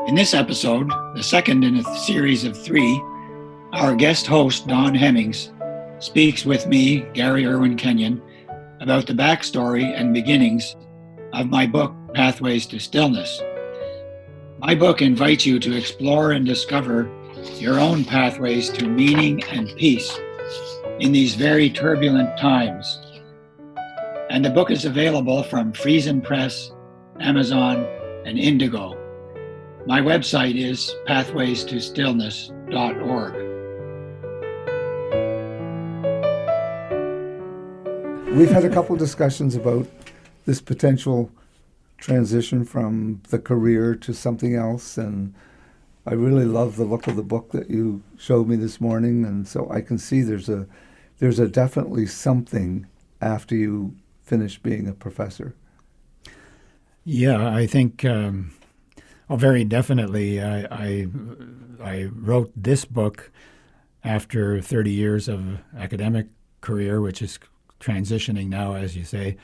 In this episode, the second in a series of three, our guest host, Don Hemmings, speaks with me, Gary Irwin Kenyon, about the backstory and beginnings of my book, Pathways to Stillness. My book invites you to explore and discover your own pathways to meaning and peace in these very turbulent times. And the book is available from Friesen Press, Amazon, and Indigo. My website is pathwaystostillness.org. We've had a couple discussions about this potential transition from the career to something else, and I really love the look of the book that you showed me this morning, and so I can see there's a definitely something after you finish being a professor. Yeah, I think very definitely. I wrote this book after 30 years of academic career, which is transitioning now, as you say.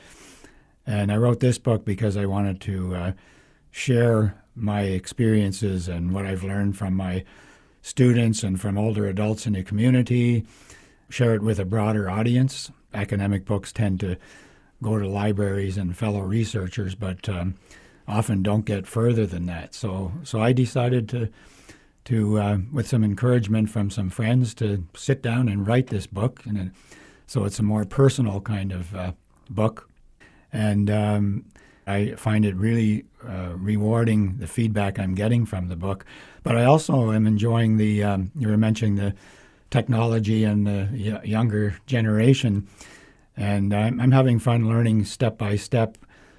And I wrote this book because I wanted to share my experiences and what I've learned from my students and from older adults in the community, share it with a broader audience. Academic books tend to go to libraries and fellow researchers, but often don't get further than that. So I decided to with some encouragement from some friends, to sit down and write this book. And so it's a more personal kind of book. And I find it really rewarding, the feedback I'm getting from the book. But I also am enjoying you were mentioning the technology and the younger generation. And I'm having fun learning step by step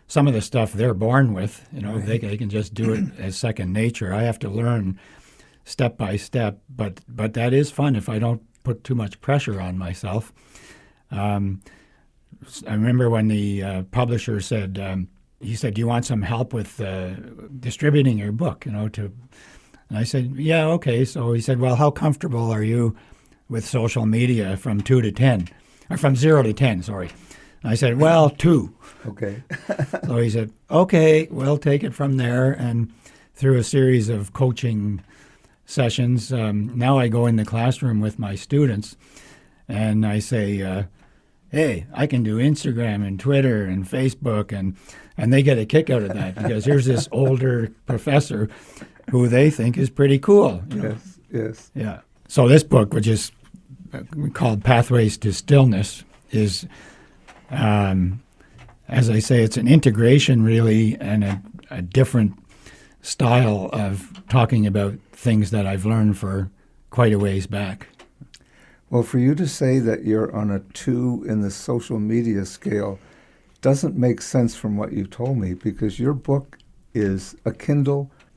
some of the stuff they're born with. Right. They can just do it as second nature. I have to learn step by step, but that is fun if I don't put too much pressure on myself. I remember when the publisher said, he said, "Do you want some help with distributing your book?" And I said, "Yeah, okay." So he said, "Well, how comfortable are you with social media from 2 to 10? Or from 0 to 10, sorry." I said, "Well, 2. Okay. So he said, "Okay, we'll take it from there." And through a series of coaching sessions, now I go in the classroom with my students and I say, "Hey, I can do Instagram and Twitter and Facebook," and they get a kick out of that because here's this older professor who they think is pretty cool. Yes. Yeah. So this book, which is called Pathways to Stillness, is, as I say, it's an integration really, and a different style of talking about things that I've learned for quite a ways back. Well, for you to say that you're on a 2 in the social media scale doesn't make sense from what you told me, because your book is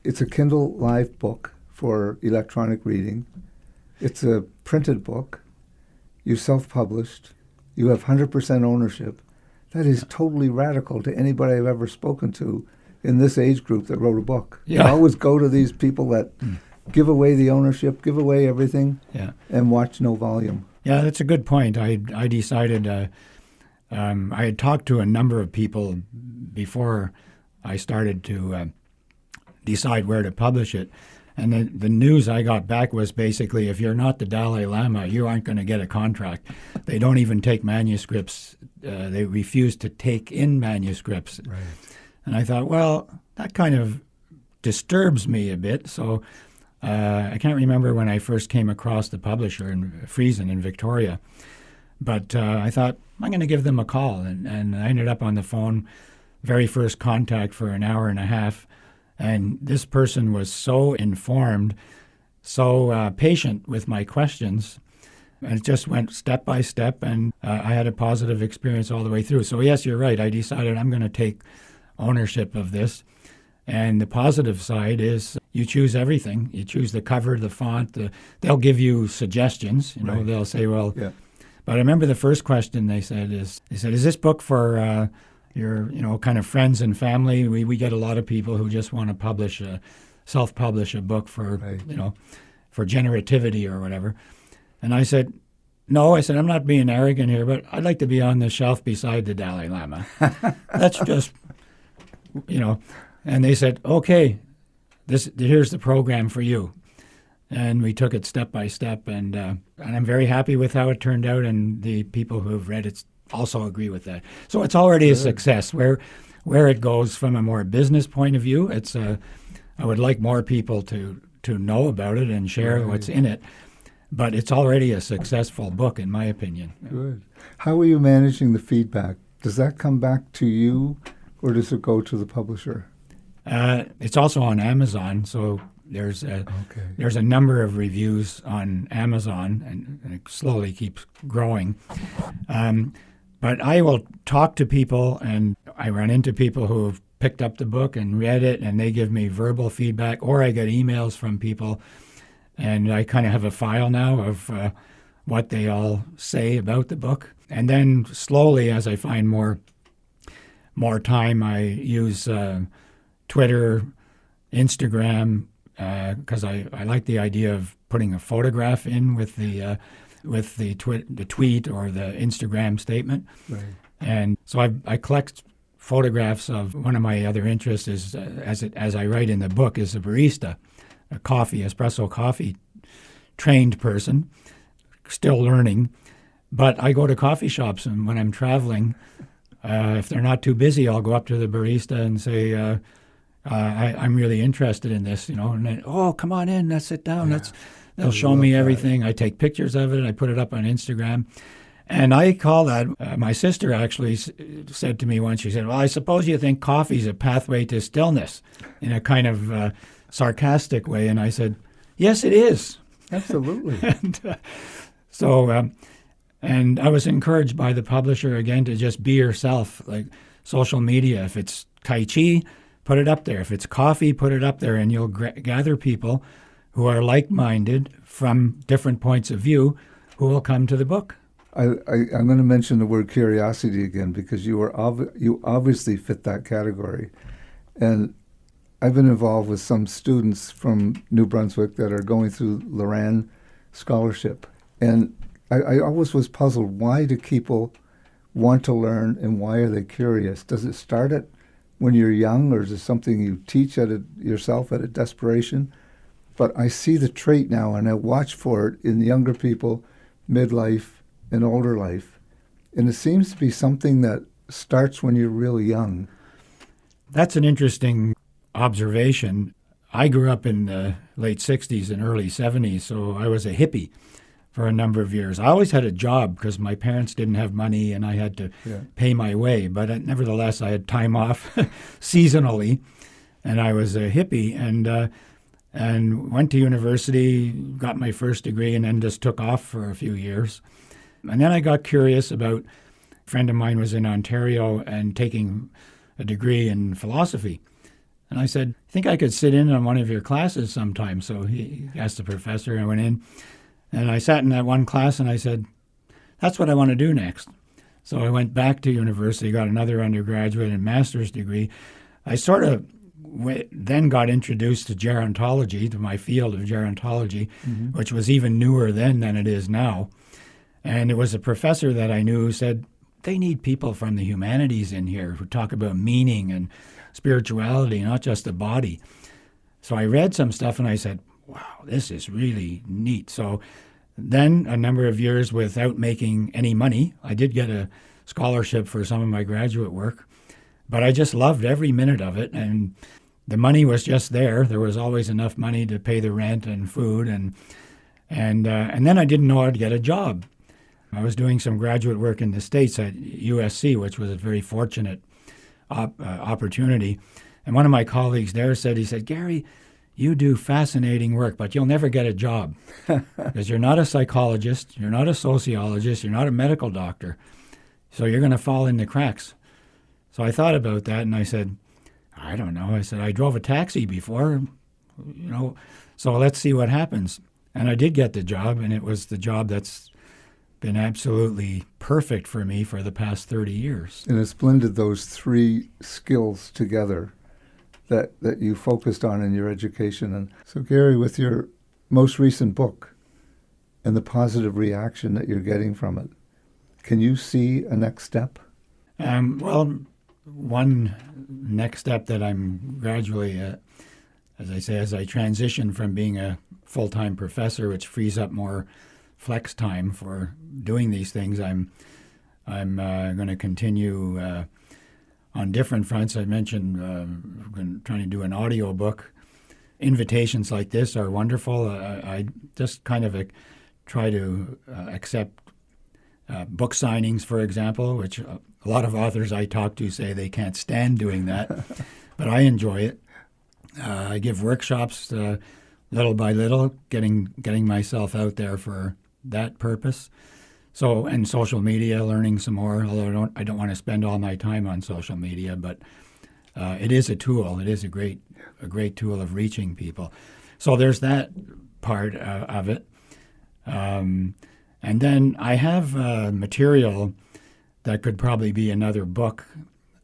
it's a Kindle Live book for electronic reading. It's a printed book. You self-published. You have 100% ownership. That is totally radical to anybody I've ever spoken to in this age group that wrote a book. Yeah. I always go to these people that give away the ownership, give away everything, and watch no volume. Yeah, that's a good point. I decided, I had talked to a number of people before I started to decide where to publish it. And the news I got back was basically, if you're not the Dalai Lama, you aren't going to get a contract. They don't even take manuscripts. They refuse to take in manuscripts. Right. And I thought, well, that kind of disturbs me a bit. So I can't remember when I first came across the publisher in Friesen in Victoria. But I thought, I'm going to give them a call. And I ended up on the phone, very first contact, for an hour and a half. And this person was so informed, so patient with my questions, and it just went step by step, and I had a positive experience all the way through. So yes, you're right. I decided I'm going to take ownership of this. And the positive side is you choose everything. You choose the cover, the font. They'll give you suggestions. Right. They'll say, well, yeah. But I remember the first question they said, is this book for your kind of friends and family? We get a lot of people who just want to self-publish a book for, right. For generativity or whatever. And I said, no, I'm not being arrogant here, but I'd like to be on the shelf beside the Dalai Lama. That's just, And they said, okay, here's the program for you. And we took it step by step, and I'm very happy with how it turned out, and the people who have read it also agree with that. So it's already a success. Where it goes from a more business point of view, I would like more people to know about it and share what's in it. But it's already a successful book, in my opinion. Good. How are you managing the feedback? Does that come back to you, or does it go to the publisher? It's also on Amazon, so there's a number of reviews on Amazon, and it slowly keeps growing. But I will talk to people, and I run into people who have picked up the book and read it, and they give me verbal feedback, or I get emails from people, and I kind of have a file now of what they all say about the book. And then slowly, as I find more time, I use Twitter, Instagram, because I like the idea of putting a photograph in with the tweet or the Instagram statement. Right. And so I collect photographs of one of my other interests is, as I write in the book, is a barista, espresso coffee trained person, still learning. But I go to coffee shops, and when I'm traveling, if they're not too busy, I'll go up to the barista and say, I'm really interested in this, and then, oh, come on in, let's sit down. They'll show me everything. I take pictures of it. I put it up on Instagram. And I call that, my sister actually said to me once, she said, well, I suppose you think coffee's a pathway to stillness, in a kind of sarcastic way. And I said, yes, it is. Absolutely. And I was encouraged by the publisher, again, to just be yourself, like social media. If it's Tai Chi, put it up there. If it's coffee, put it up there, and you'll gather people who are like-minded from different points of view who will come to the book. I'm going to mention the word curiosity again, because you obviously fit that category. And I've been involved with some students from New Brunswick that are going through Loran Scholarship. And I always was puzzled, why do people want to learn, and why are they curious? Does it start at when you're young, or is it something you teach yourself at a desperation? But I see the trait now, and I watch for it in younger people, midlife and older life. And it seems to be something that starts when you're really young. That's an interesting observation. I grew up in the late 60s and early 70s, so I was a hippie for a number of years. I always had a job because my parents didn't have money and I had to pay my way. But nevertheless, I had time off seasonally, and I was a hippie and went to university, got my first degree, and then just took off for a few years. And then I got curious about, a friend of mine was in Ontario and taking a degree in philosophy. And I said, I think I could sit in on one of your classes sometime. So he asked the professor, I went in, and I sat in that one class, and I said, that's what I want to do next. So I went back to university, got another undergraduate and master's degree. I sort of then got introduced to gerontology, to my field of gerontology, which was even newer then than it is now. And it was a professor that I knew who said, they need people from the humanities in here who talk about meaning and spirituality, not just the body. So I read some stuff and I said, wow, this is really neat. So then a number of years without making any money, I did get a scholarship for some of my graduate work, but I just loved every minute of it. And the money was just there. There was always enough money to pay the rent and food. And then I didn't know how to get a job. I was doing some graduate work in the States at USC, which was a very fortunate opportunity. And one of my colleagues there said, he said, Gary, you do fascinating work, but you'll never get a job because you're not a psychologist, you're not a sociologist, you're not a medical doctor. So you're going to fall in the cracks. So I thought about that, and I said, I don't know. I said, I drove a taxi before, so let's see what happens. And I did get the job, and it was the job that's been absolutely perfect for me for the past 30 years. And it's blended those three skills together that you focused on in your education. And so, Gary, with your most recent book and the positive reaction that you're getting from it, can you see a next step? Well, one next step that I'm gradually as I say, as I transition from being a full-time professor, which frees up more flex time for doing these things, I'm going to continue on different fronts. I mentioned trying to do an audio book. Invitations like this are wonderful. I just kind of try to accept book signings, for example, which a lot of authors I talk to say they can't stand doing that, but I enjoy it. I give workshops little by little, getting myself out there for that purpose. So, and social media, learning some more. Although I don't want to spend all my time on social media, but it is a tool. It is a great tool of reaching people. So there's that part of it. And then I have material that could probably be another book.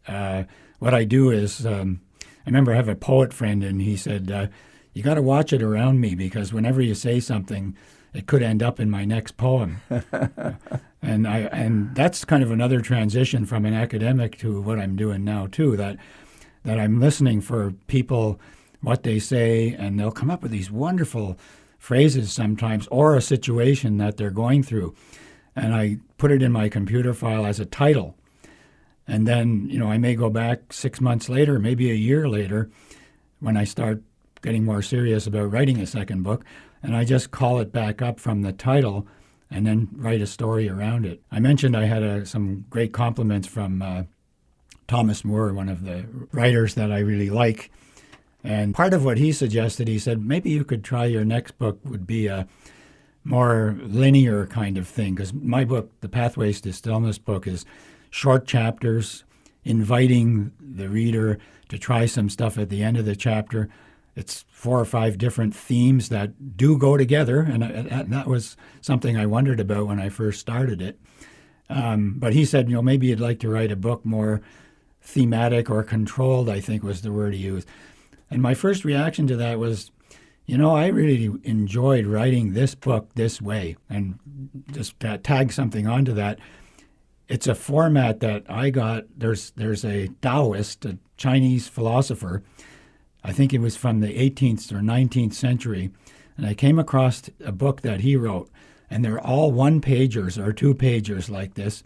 What I do is, I remember I have a poet friend, and he said, you got to watch it around me, because whenever you say something, it could end up in my next poem. And that's kind of another transition from an academic to what I'm doing now too, that I'm listening for people, what they say, and they'll come up with these wonderful phrases sometimes, or a situation that they're going through. And I put it in my computer file as a title. And then, I may go back 6 months later, maybe a year later, when I start getting more serious about writing a second book, and I just call it back up from the title and then write a story around it. I mentioned I had some great compliments from Thomas Moore, one of the writers that I really like. And part of what he suggested, he said, maybe you could try your next book would be a more linear kind of thing, because my book, the Pathways to Stillness book, is short chapters, inviting the reader to try some stuff at the end of the chapter. It's 4 or 5 different themes that do go together, and that was something I wondered about when I first started it. But he said, maybe you'd like to write a book more thematic or controlled, I think was the word he used. And my first reaction to that was, I really enjoyed writing this book this way. And just tag something onto that. It's a format that I got. There's a Taoist, a Chinese philosopher, I think it was from the 18th or 19th century, and I came across a book that he wrote, and they're all 1-pagers or 2-pagers like this,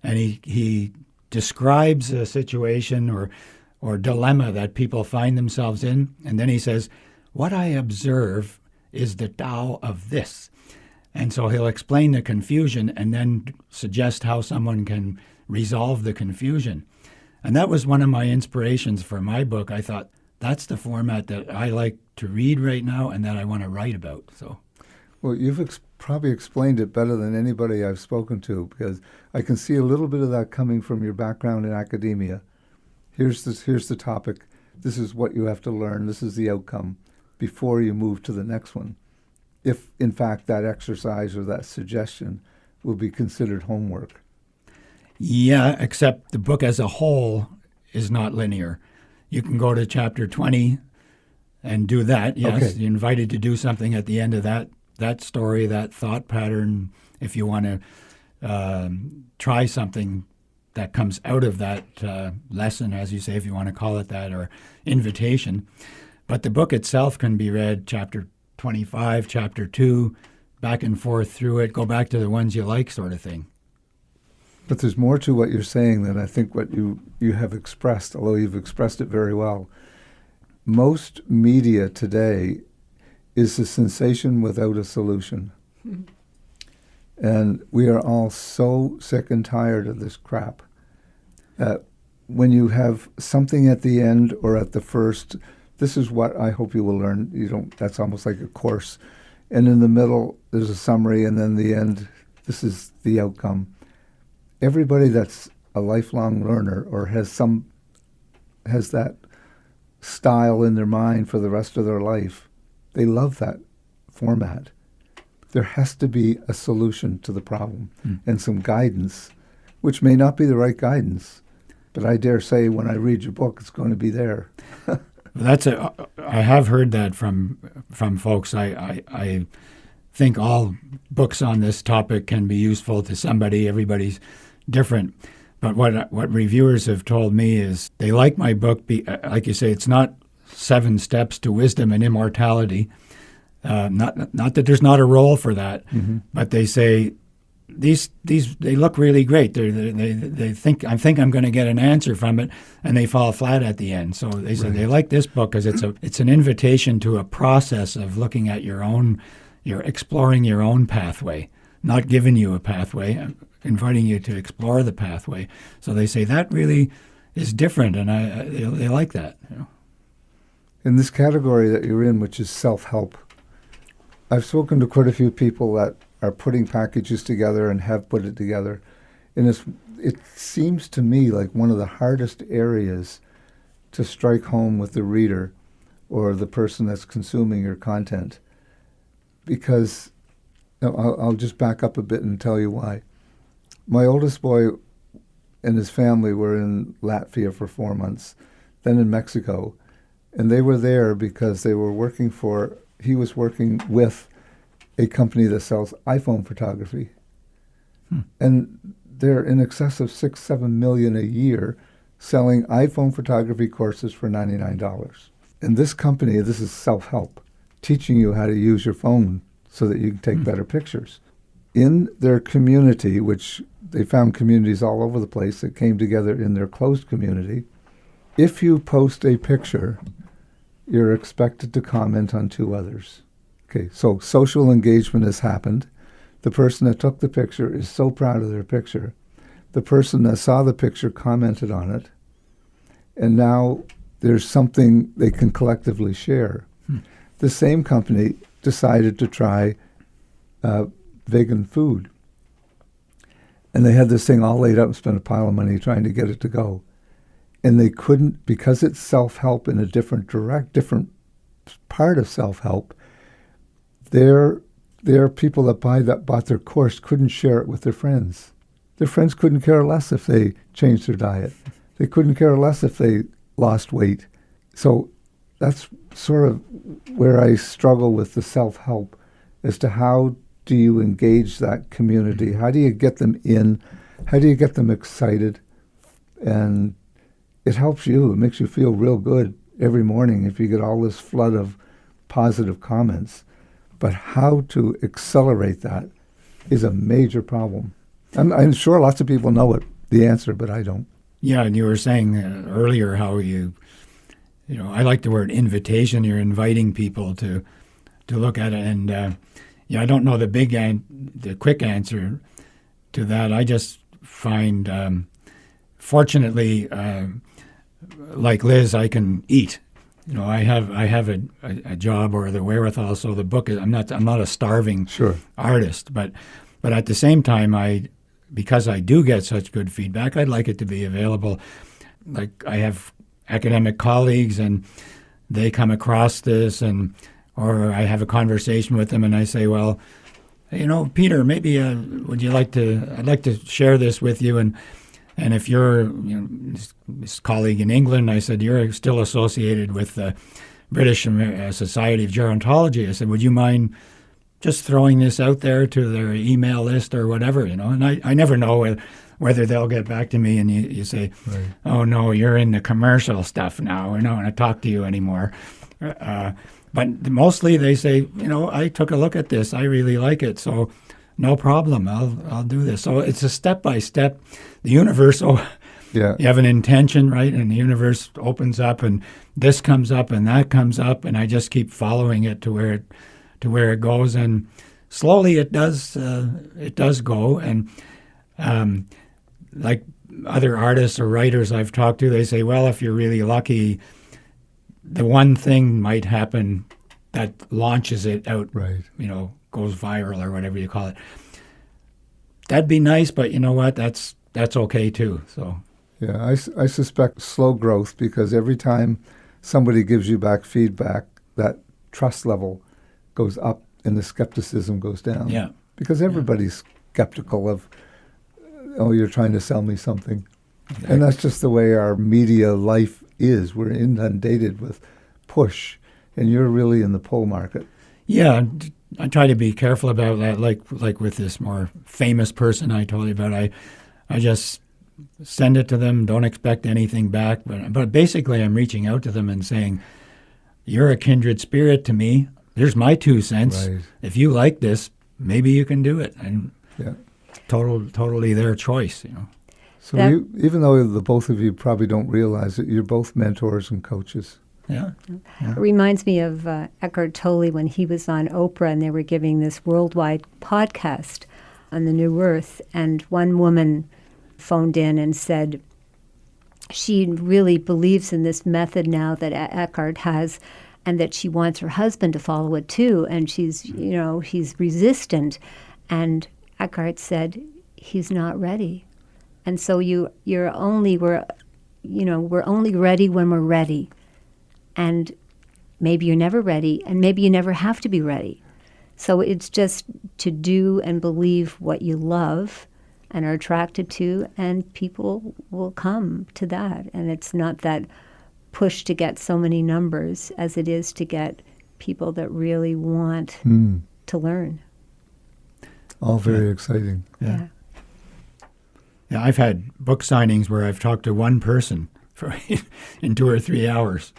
and he describes a situation or dilemma that people find themselves in, and then he says, what I observe is the Tao of this. And so he'll explain the confusion and then suggest how someone can resolve the confusion. And that was one of my inspirations for my book. I thought, that's the format that I like to read right now and that I want to write about. So, well, you've probably explained it better than anybody I've spoken to, because I can see a little bit of that coming from your background in academia. Here's the topic. This is what you have to learn. This is the outcome before you move to the next one. If, in fact, that exercise or that suggestion will be considered homework. Yeah, except the book as a whole is not linear. You can go to chapter 20 and do that. Yes, okay. You're invited to do something at the end of that story, that thought pattern, if you want to try something that comes out of that lesson, as you say, if you want to call it that, or invitation. But the book itself can be read chapter 25, chapter 2, back and forth through it, go back to the ones you like, sort of thing. But there's more to what you're saying than I think what you have expressed, although you've expressed it very well. Most media today is a sensation without a solution. Mm-hmm. And we are all so sick and tired of this crap. When you have something at the end or at the first, this is what I hope you will learn. That's almost like a course. And in the middle, there's a summary, and then the end, this is the outcome. Everybody that's a lifelong learner or has that style in their mind for the rest of their life, they love that format. There has to be a solution to the problem and some guidance, which may not be the right guidance, but I dare say when I read your book, it's going to be there. I have heard that from folks. I think all books on this topic can be useful to somebody. Everybody's different. But what reviewers have told me is they like my book. Like you say, it's not 7 steps to wisdom and immortality. Not that there's not a role for that, but they say these they look really great. They think I'm going to get an answer from it, and they fall flat at the end. So they say they like this book because it's an invitation to a process of looking at you're exploring your own pathway, not giving you a pathway, inviting you to explore the pathway. So they say that really is different, and they like that. You know? In this category that you're in, which is self-help, I've spoken to quite a few people that are putting packages together and have put it together. And it seems to me like one of the hardest areas to strike home with the reader or the person that's consuming your content. Because I'll just back up a bit and tell you why. My oldest boy and his family were in Latvia for 4 months, then in Mexico. And they were there because he was working with a company that sells iPhone photography. And they're in excess of $6-7 million a year selling iPhone photography courses for $99. And this company, this is self-help, teaching you how to use your phone so that you can take better pictures. In their community, which they found communities all over the place that came together in their closed community, if you post a picture, you're expected to comment on 2 others. Okay, so social engagement has happened. The person that took the picture is so proud of their picture. The person that saw the picture commented on it. And now there's something they can collectively share. The same company decided to try vegan food. And they had this thing all laid up and spent a pile of money trying to get it to go. And they couldn't, because it's self-help in a different part of self-help, their people that bought their course couldn't share it with their friends. Their friends couldn't care less if they changed their diet. They couldn't care less if they lost weight. So that's sort of where I struggle with the self-help as to how do you engage that community? How do you get them in? How do you get them excited? And it helps you. It makes you feel real good every morning if you get all this flood of positive comments. But how to accelerate that is a major problem. I'm sure lots of people know the answer, but I don't. Yeah, and you were saying earlier how I like the word invitation. You're inviting people to look at it, and I don't know the quick answer to that. I just find, fortunately, like Liz, I can eat. I have a job or the wherewithal. So the book is I'm not a starving artist, but at the same time, because I do get such good feedback, I'd like it to be available. Like I have academic colleagues, and they come across this, or I have a conversation with them, and I say, well, Peter, maybe would you like to? I'd like to share this with you, and if you're this colleague in England, I said, you're still associated with the British Society of Gerontology. I said, would you mind just throwing this out there to their email list or whatever, And I never know whether they'll get back to me, and you say, right. Oh, no, you're in the commercial stuff now. I don't want to talk to you anymore. But mostly they say, I took a look at this. I really like it. So no problem. I'll do this. So it's a step-by-step. The universe, you have an intention, right? And the universe opens up, and this comes up, and that comes up, and I just keep following it to where it goes. And slowly it does go. And like other artists or writers I've talked to, they say, well, if you're really lucky, the one thing might happen that launches it out, right? Goes viral or whatever you call it. That'd be nice, but you know what? That's okay too. So yeah, I suspect slow growth, because every time somebody gives you back feedback, that trust level goes up and the skepticism goes down. Yeah, because everybody's skeptical of, you're trying to sell me something. Exactly. And that's just the way our media life is. We're inundated with push, and you're really in the pull market. Yeah, I try to be careful about that. Like with this more famous person I told you about, I just send it to them. Don't expect anything back. But basically, I'm reaching out to them and saying, you're a kindred spirit to me. Here's my 2 cents. Right. If you like this, maybe you can do it. And Yeah. totally their choice, So even though the both of you probably don't realize it, you're both mentors and coaches. Yeah. It reminds me of Eckhart Tolle when he was on Oprah and they were giving this worldwide podcast on the New Earth. And one woman phoned in and said she really believes in this method now that Eckhart has and that she wants her husband to follow it too. And she's, he's resistant. And Eckhart said, he's not ready. And so we're only ready when we're ready. And maybe you're never ready, and maybe you never have to be ready. So it's just to do and believe what you love and are attracted to, and people will come to that. And it's not that push to get so many numbers as it is to get people that really want to learn. All very exciting. Yeah. Yeah, I've had book signings where I've talked to one person for in 2 or 3 hours.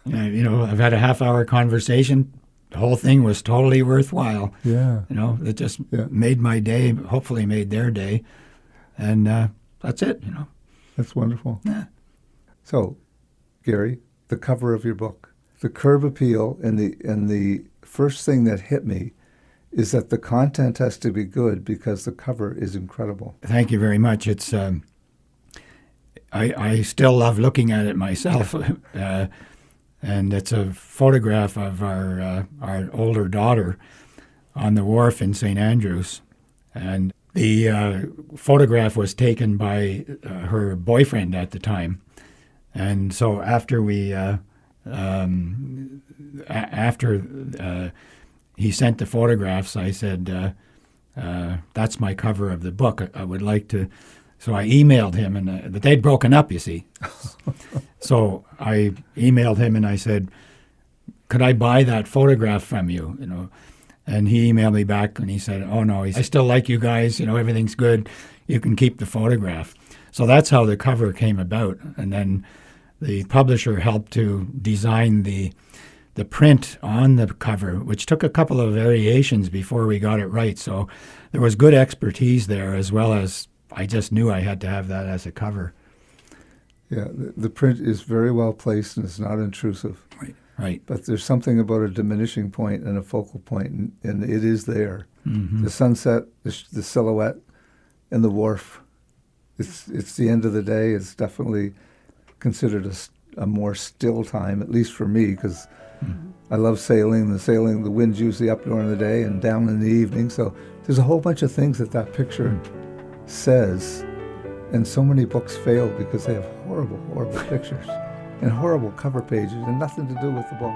I've had a half-hour conversation. The whole thing was totally worthwhile. Yeah. It just made my day, hopefully made their day. And that's it, That's wonderful. Yeah. So, Gary, the cover of your book, the curb appeal, and the first thing that hit me is that the content has to be good because the cover is incredible. Thank you very much. It's I still love looking at it myself. And it's a photograph of our older daughter on the wharf in St. Andrews. And the photograph was taken by her boyfriend at the time. And so after he sent the photographs, I said, that's my cover of the book. I would like to. So I emailed him, but they'd broken up, you see. So I emailed him and I said, could I buy that photograph from you? And he emailed me back and he said, oh no, I still like you guys. Everything's good. You can keep the photograph. So that's how the cover came about. And then the publisher helped to design the print on the cover, which took a couple of variations before we got it right. So there was good expertise there, as well as I just knew I had to have that as a cover. Yeah, the print is very well placed and it's not intrusive. Right. But there's something about a diminishing point and a focal point, and it is there. Mm-hmm. The sunset, the silhouette, and the wharf. It's the end of the day. It's definitely considered a more still time, at least for me, because I love sailing. The wind's usually up during the day and down in the evening. So there's a whole bunch of things that picture says, and so many books fail because they have horrible, horrible pictures and horrible cover pages and nothing to do with the book.